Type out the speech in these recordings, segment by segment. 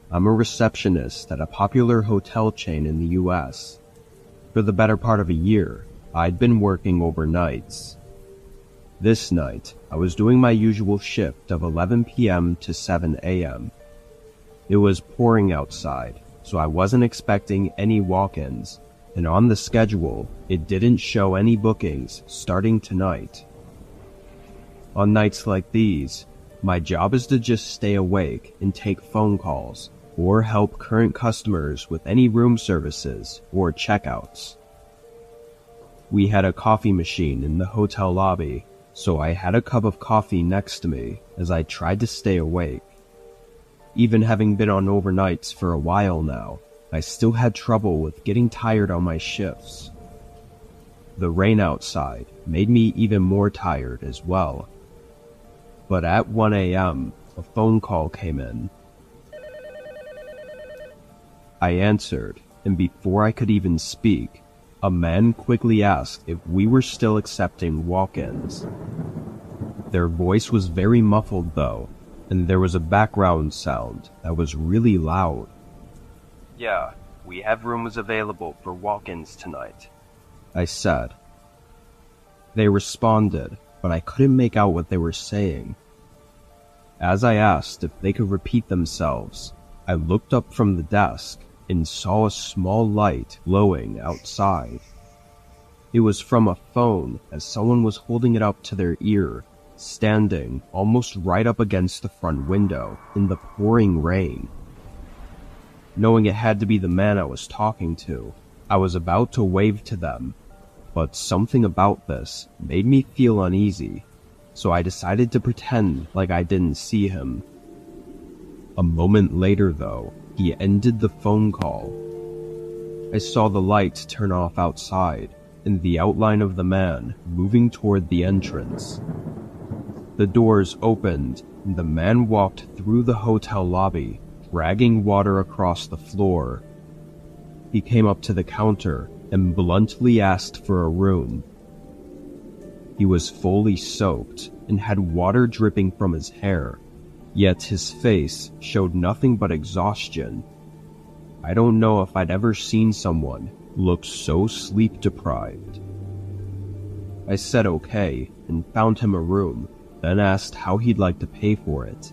I'm a receptionist at a popular hotel chain in the US. For the better part of a year, I'd been working overnights. This night, I was doing my usual shift of 11 p.m. to 7 a.m. It was pouring outside, so I wasn't expecting any walk-ins, and on the schedule, it didn't show any bookings starting tonight. On nights like these, my job is to just stay awake and take phone calls, or help current customers with any room services or checkouts. We had a coffee machine in the hotel lobby, so I had a cup of coffee next to me as I tried to stay awake. Even having been on overnights for a while now, I still had trouble with getting tired on my shifts. The rain outside made me even more tired as well. But at 1 a.m., a phone call came in. I answered, and before I could even speak, a man quickly asked if we were still accepting walk-ins. Their voice was very muffled though, and there was a background sound that was really loud. "Yeah, we have rooms available for walk-ins tonight," I said. They responded, but I couldn't make out what they were saying. As I asked if they could repeat themselves, I looked up from the desk and saw a small light glowing outside. It was from a phone as someone was holding it up to their ear, standing almost right up against the front window in the pouring rain. Knowing it had to be the man I was talking to, I was about to wave to them, but something about this made me feel uneasy, so I decided to pretend like I didn't see him. A moment later though, he ended the phone call. I saw the lights turn off outside and the outline of the man moving toward the entrance. The doors opened and the man walked through the hotel lobby, dragging water across the floor. He came up to the counter and bluntly asked for a room. He was fully soaked and had water dripping from his hair, yet his face showed nothing but exhaustion. I don't know if I'd ever seen someone look so sleep-deprived. I said okay and found him a room, then asked how he'd like to pay for it.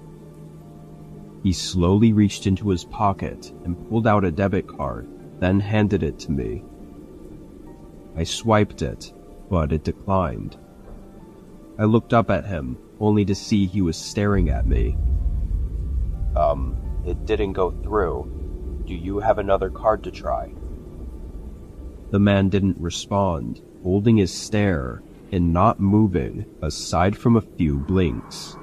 He slowly reached into his pocket and pulled out a debit card, then handed it to me. I swiped it, but it declined. I looked up at him, only to see he was staring at me. It didn't go through. Do you have another card to try?" The man didn't respond, holding his stare and not moving aside from a few blinks.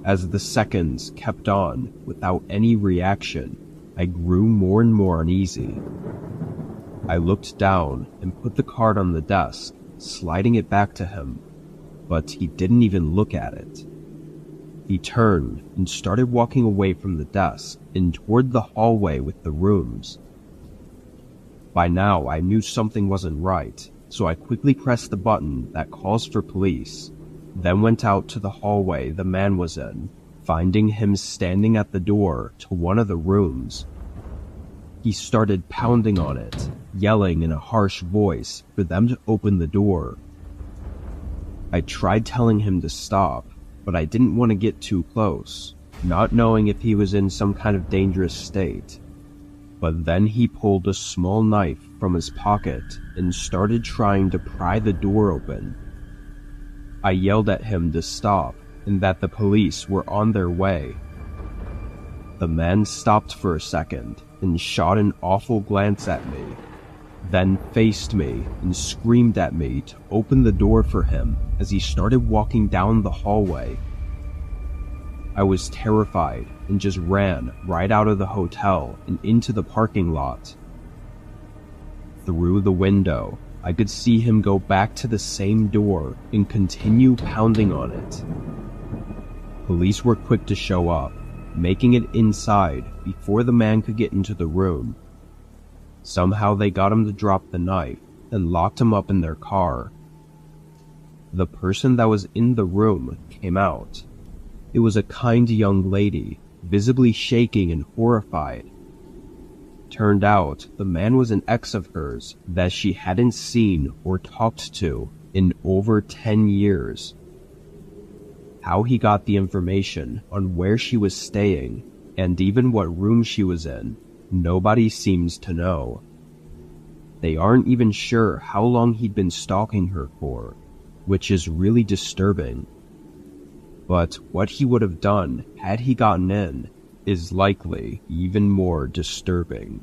As the seconds kept on without any reaction, I grew more and more uneasy. I looked down and put the card on the desk, sliding it back to him, but he didn't even look at it. He turned and started walking away from the desk and toward the hallway with the rooms. By now, I knew something wasn't right, so I quickly pressed the button that calls for police, then went out to the hallway the man was in, finding him standing at the door to one of the rooms. He started pounding on it, yelling in a harsh voice for them to open the door. I tried telling him to stop, but I didn't want to get too close, not knowing if he was in some kind of dangerous state. But then he pulled a small knife from his pocket and started trying to pry the door open. I yelled at him to stop and that the police were on their way. The man stopped for a second and shot an awful glance at me, then faced me and screamed at me to open the door for him as he started walking down the hallway. I was terrified and just ran right out of the hotel and into the parking lot. Through the window, I could see him go back to the same door and continue pounding on it. Police were quick to show up, making it inside before the man could get into the room. Somehow they got him to drop the knife and locked him up in their car. The person that was in the room came out. It was a kind young lady visibly shaking and horrified. Turned out, the man was an ex of hers that she hadn't seen or talked to in over 10 years. How he got the information on where she was staying, and even what room she was in, nobody seems to know. They aren't even sure how long he'd been stalking her for, which is really disturbing. But what he would have done had he gotten in is likely even more disturbing.